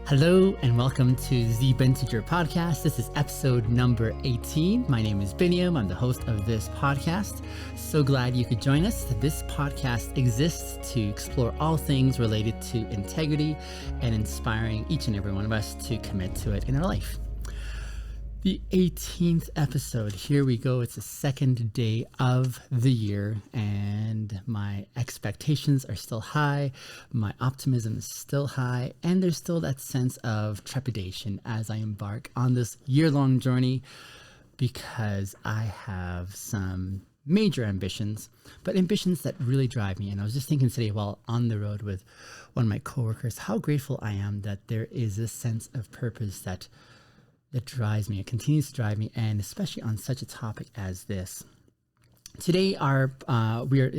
Hello and welcome to the Binteger podcast. This is episode number 18. My name is Biniam. I'm the host of this podcast. So glad you could join us. This podcast exists to explore all things related to integrity and inspiring each and every one of us to commit to it in our life. The 18th episode. Here we go. It's the second day of the year, and my expectations are still high. My optimism is still high, and there's still that sense of trepidation as I embark on this year-long journey because I have some major ambitions, but ambitions that really drive me. And I was just thinking today while on the road with one of my coworkers, how grateful I am that there is a sense of purpose that drives me. It continues to drive me, and especially on such a topic as this. Today, we are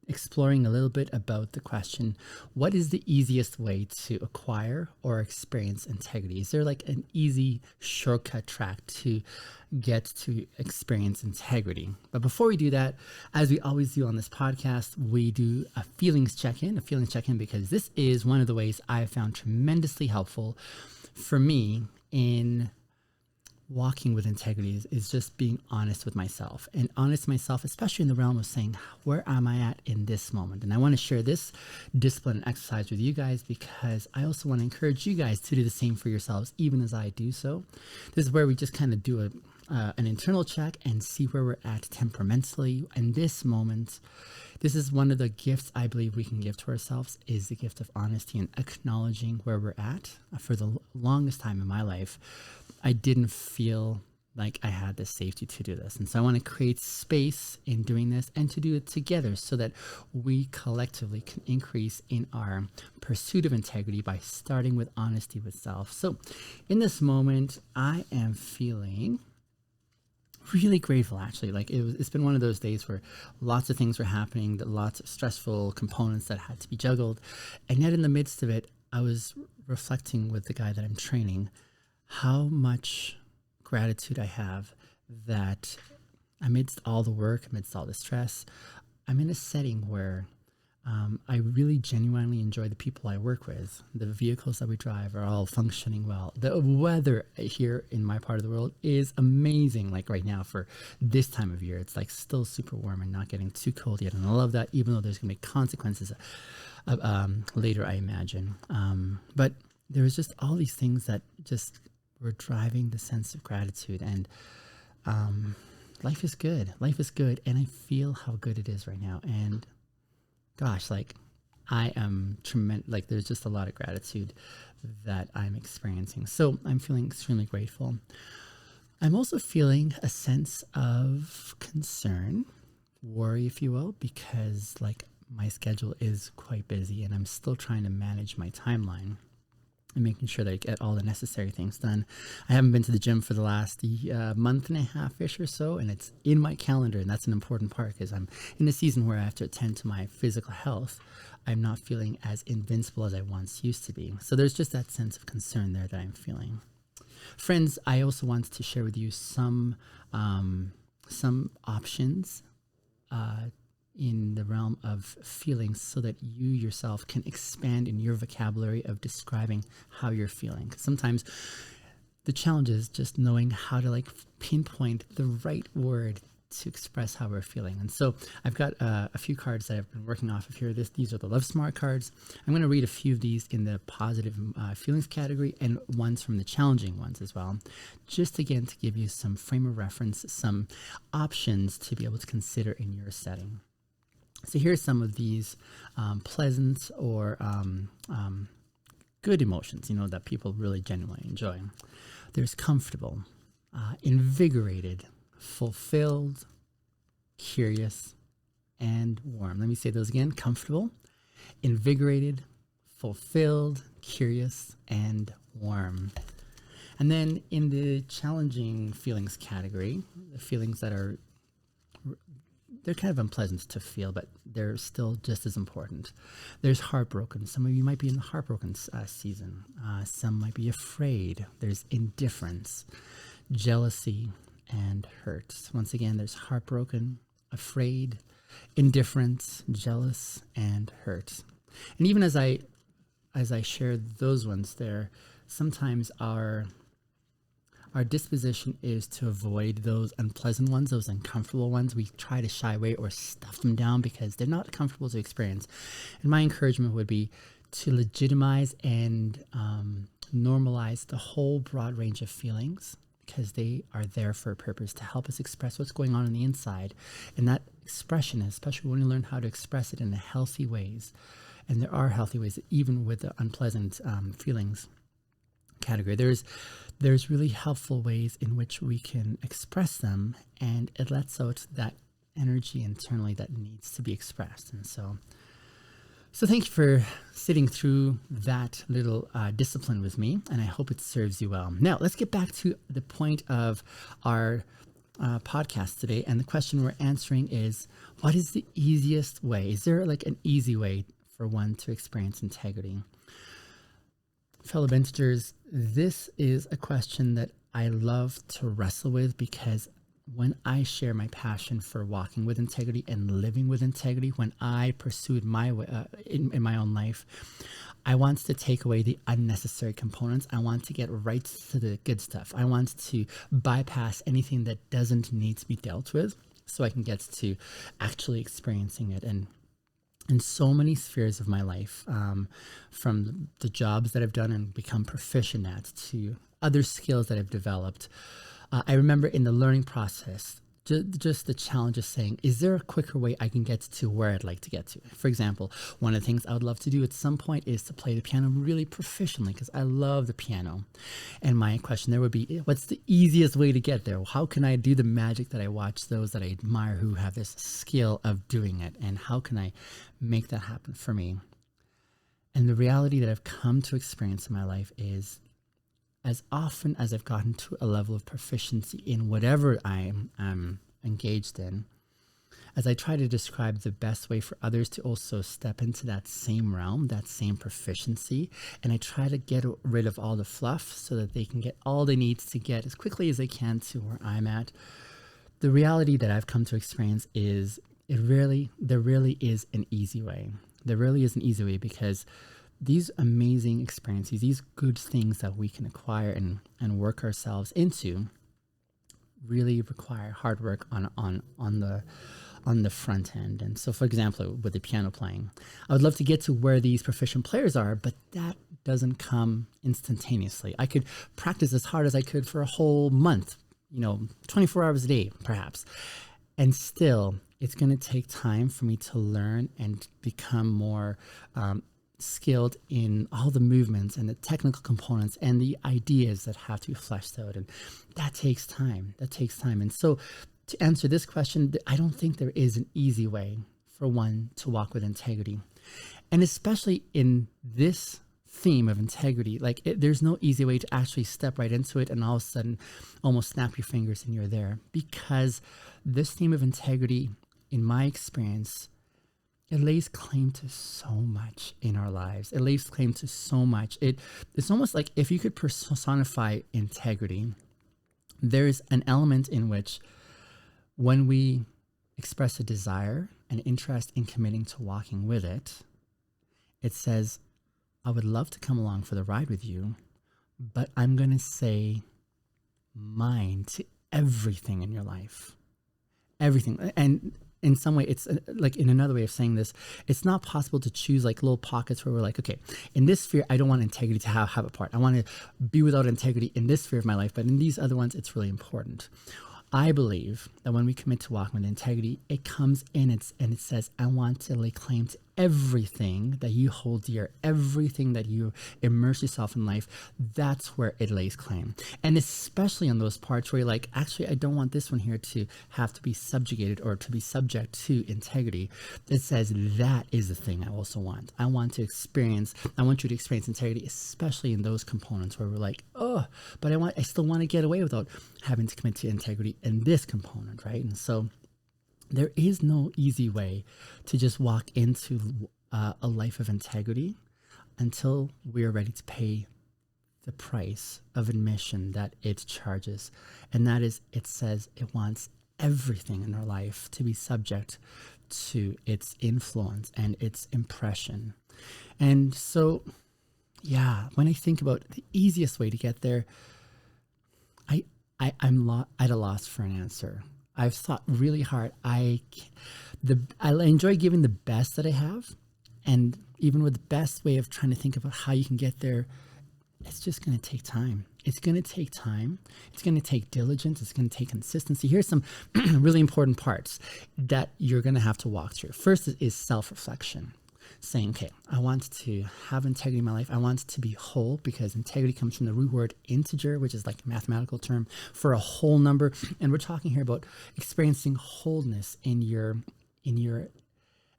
exploring a little bit about the question, what is the easiest way to acquire or experience integrity? Is there like an easy shortcut track to get to experience integrity? But before we do that, as we always do on this podcast, we do a feelings check-in because this is one of the ways I have found tremendously helpful for me in walking with integrity is just being honest with myself, and honest myself, especially in the realm of saying, where am I at in this moment? And I want to share this discipline and exercise with you guys because I also want to encourage you guys to do the same for yourselves, even as I do so. This is where we just kind of do an internal check and see where we're at temperamentally in this moment. This is one of the gifts I believe we can give to ourselves, is the gift of honesty and acknowledging where we're at. For the longest time in my life, I didn't feel like I had the safety to do this. And so I want to create space in doing this and to do it together so that we collectively can increase in our pursuit of integrity by starting with honesty with self. So in this moment, I am feeling really grateful, actually. Like it's been one of those days where lots of things were happening, lots of stressful components that had to be juggled. And yet in the midst of it, I was reflecting with the guy that I'm training how much gratitude I have that amidst all the work, amidst all the stress, I'm in a setting where I really genuinely enjoy the people I work with. The vehicles that we drive are all functioning well. The weather here in my part of the world is amazing. Like right now for this time of year, it's like still super warm and not getting too cold yet. And I love that, even though there's going to be consequences later, I imagine. But there was just all these things that just were driving the sense of gratitude. And life is good. Life is good. And I feel how good it is right now. And gosh, like I am tremendous, like there's just a lot of gratitude that I'm experiencing. So I'm feeling extremely grateful. I'm also feeling a sense of concern, worry, if you will, because like my schedule is quite busy and I'm still trying to manage my timeline and making sure that I get all the necessary things done. I haven't been to the gym for the last month and a half-ish or so, and it's in my calendar, and that's an important part because I'm in a season where I have to attend to my physical health. I'm not feeling as invincible as I once used to be. So there's just that sense of concern there that I'm feeling. Friends, I also wanted to share with you some options in the realm of feelings so that you yourself can expand in your vocabulary of describing how you're feeling. 'Cause sometimes the challenge is just knowing how to like pinpoint the right word to express how we're feeling. And so I've got a few cards that I've been working off of here. These are the Love Smart cards. I'm going to read a few of these in the positive feelings category and ones from the challenging ones as well. Just again to give you some frame of reference, some options to be able to consider in your setting. So here's some of these pleasant or good emotions, that people really genuinely enjoy. There's comfortable, invigorated, fulfilled, curious, and warm. Let me say those again. Comfortable, invigorated, fulfilled, curious, and warm. And then in the challenging feelings category, the feelings that are they're kind of unpleasant to feel, but they're still just as important. There's heartbroken. Some of you might be in the heartbroken season. Some might be afraid. There's indifference, jealousy, and hurt. Once again, there's heartbroken, afraid, indifference, jealous, and hurt. And even as I share those ones there, sometimes our disposition is to avoid those unpleasant ones, those uncomfortable ones. We try to shy away or stuff them down because they're not comfortable to experience. And my encouragement would be to legitimize and normalize the whole broad range of feelings, because they are there for a purpose to help us express what's going on the inside. And that expression, especially when we learn how to express it in healthy ways, and there are healthy ways, even with the unpleasant feelings category, there's really helpful ways in which we can express them, and it lets out that energy internally that needs to be expressed. And so thank you for sitting through that little discipline with me, and I hope it serves you well. Now, let's get back to the point of our podcast today, and the question we're answering is, what is the easiest way? Is there like an easy way for one to experience integrity? Fellow Bintegers, this is a question that I love to wrestle with, because when I share my passion for walking with integrity and living with integrity, when I pursued my way in my own life, I want to take away the unnecessary components. I want to get right to the good stuff. I want to bypass anything that doesn't need to be dealt with, so I can get to actually experiencing it. And in so many spheres of my life, from the jobs that I've done and become proficient at, to other skills that I've developed, I remember in the learning process, just the challenge of saying, is there a quicker way I can get to where I'd like to get to? For example, one of the things I would love to do at some point is to play the piano really proficiently, because I love the piano. And my question there would be, what's the easiest way to get there? How can I do the magic that I watch those that I admire who have this skill of doing it? And how can I make that happen for me? And the reality that I've come to experience in my life is, as often as I've gotten to a level of proficiency in whatever I'm engaged in, as I try to describe the best way for others to also step into that same realm, that same proficiency, and I try to get rid of all the fluff so that they can get all they need to get as quickly as they can to where I'm at, the reality that I've come to experience is there really is an easy way. There really is an easy way, because these amazing experiences, these good things that we can acquire and work ourselves into, really require hard work on the front end. And so, for example, with the piano playing, I would love to get to where these proficient players are, but that doesn't come instantaneously. I could practice as hard as I could for a whole month, 24 hours a day, perhaps. And still, it's going to take time for me to learn and become more skilled in all the movements and the technical components and the ideas that have to be fleshed out. And that takes time. And so, to answer this question, I don't think there is an easy way for one to walk with integrity. And especially in this theme of integrity, there's no easy way to actually step right into it and all of a sudden almost snap your fingers and you're there. Because this theme of integrity, in my experience, it lays claim to so much in our lives. It lays claim to so much. It's almost like if you could personify integrity, there's an element in which when we express a desire and interest in committing to walking with it, it says, I would love to come along for the ride with you, but I'm going to say mine to everything in your life. Everything. And in some way, it's like, in another way of saying this, it's not possible to choose like little pockets where we're like, okay, in this sphere, I don't want integrity to have a part. I want to be without integrity in this sphere of my life, but in these other ones, it's really important. I believe that when we commit to walking with integrity, it comes in and it says, I want to lay claim to everything that you hold dear, everything that you immerse yourself in life. That's where it lays claim. And especially on those parts where you're like, actually, I don't want this one here to have to be subjugated or to be subject to integrity. It says that is the thing I also want. I want you to experience integrity, especially in those components where we're like, oh, but I still want to get away without having to commit to integrity in this component, right? And so there is no easy way to just walk into a life of integrity until we are ready to pay the price of admission that it charges. And that is, it says it wants everything in our life to be subject to its influence and its impression. And so Yeah, when I think about the easiest way to get there, I'm at a loss for an answer. I've thought really hard. I enjoy giving the best that I have, and even with the best way of trying to think about how you can get there, it's just going to take time. It's going to take time. It's going to take diligence. It's going to take consistency. Here's some really important parts that you're going to have to walk through. First is self-reflection. Saying, okay, I want to have integrity in my life. I want to be whole, because integrity comes from the root word integer, which is like a mathematical term for a whole number. And we're talking here about experiencing wholeness in your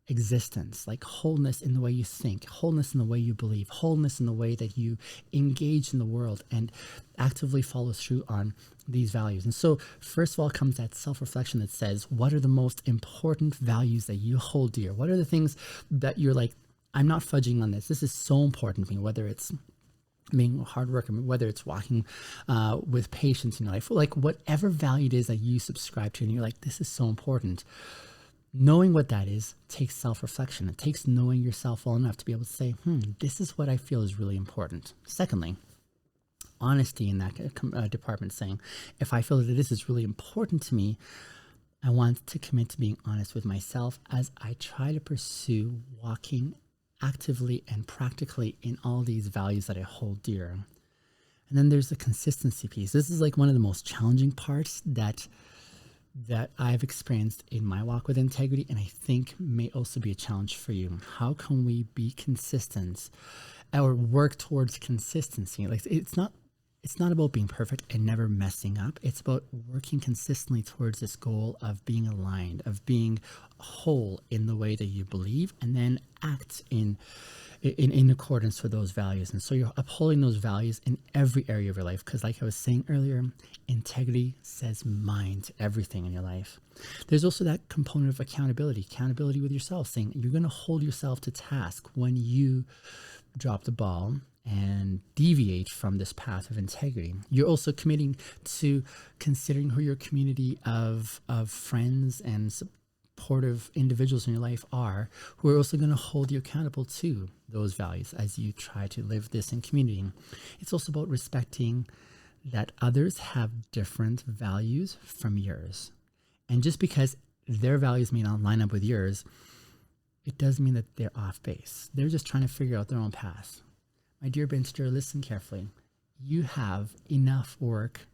existence, like wholeness in the way you think, wholeness in the way you believe, wholeness in the way that you engage in the world and actively follow through on these values. And so first of all comes that self-reflection that says, what are the most important values that you hold dear? What are the things that you're like, I'm not fudging on this. This is so important to me, whether it's being a hard worker, whether it's walking with patience in your life, like whatever value it is that you subscribe to, and you're like, this is so important. Knowing what that is takes self-reflection. It takes knowing yourself well enough to be able to say, this is what I feel is really important. Secondly, honesty in that department, saying, if I feel that this is really important to me, I want to commit to being honest with myself as I try to pursue walking actively and practically in all these values that I hold dear. And then there's the consistency piece. This is like one of the most challenging parts that I've experienced in my walk with integrity, and I think may also be a challenge for you. How can we be consistent or work towards consistency? Like it's not about being perfect and never messing up. It's about working consistently towards this goal of being aligned, of being whole in the way that you believe, and then act in accordance with those values. And so you're upholding those values in every area of your life, because like I was saying earlier, integrity says mind to everything in your life. There's also that component of accountability with yourself, saying you're going to hold yourself to task when you drop the ball and deviate from this path of integrity. You're also committing to considering who your community of friends and supportive individuals in your life are, who are also going to hold you accountable to those values as you try to live this in community. It's also about respecting that others have different values from yours. And just because their values may not line up with yours, it doesn't mean that they're off base. They're just trying to figure out their own path. My dear Binteger, listen carefully. You have enough work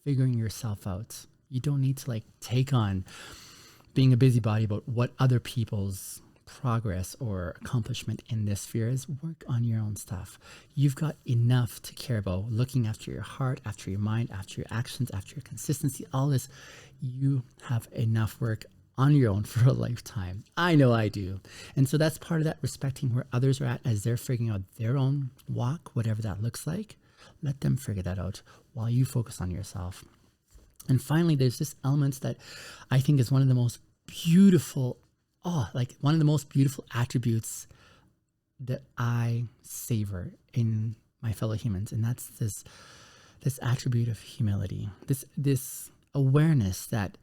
figuring yourself out. You don't need to take on being a busybody about what other people's progress or accomplishment in this sphere is. Work on your own stuff. You've got enough to care about, looking after your heart, after your mind, after your actions, after your consistency, all this. You have enough work on your own for a lifetime. I know I do. And so that's part of that, respecting where others are at as they're figuring out their own walk, whatever that looks like. Let them figure that out while you focus on yourself. And finally, there's this element that I think is one of the most beautiful, one of the most beautiful attributes that I savor in my fellow humans. And that's this attribute of humility, this awareness that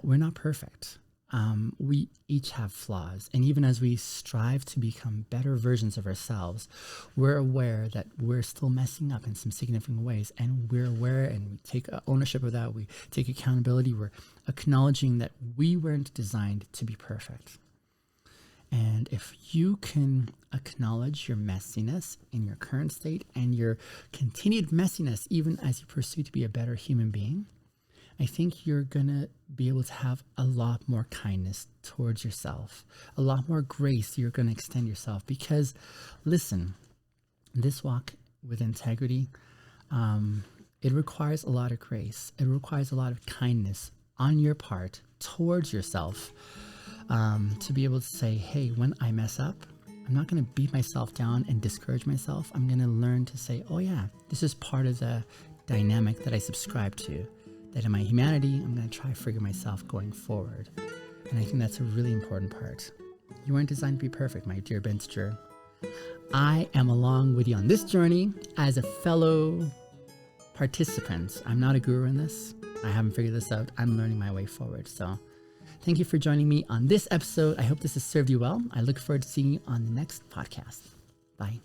we're not perfect. We each have flaws. And even as we strive to become better versions of ourselves, we're aware that we're still messing up in some significant ways. And we're aware, and we take ownership of that. We take accountability. We're acknowledging that we weren't designed to be perfect. And if you can acknowledge your messiness in your current state and your continued messiness, even as you pursue to be a better human being, I think you're going to be able to have a lot more kindness towards yourself, a lot more grace you're going to extend yourself. Because listen, this walk with integrity, it requires a lot of grace. It requires a lot of kindness on your part towards yourself, to be able to say, hey, when I mess up, I'm not going to beat myself down and discourage myself. I'm going to learn to say, oh yeah, this is part of the dynamic that I subscribe to. That in my humanity, I'm going to try to figure myself going forward. And I think that's a really important part. You weren't designed to be perfect, my dear Binteger. I am along with you on this journey as a fellow participant. I'm not a guru in this. I haven't figured this out. I'm learning my way forward. So thank you for joining me on this episode. I hope this has served you well. I look forward to seeing you on the next podcast. Bye.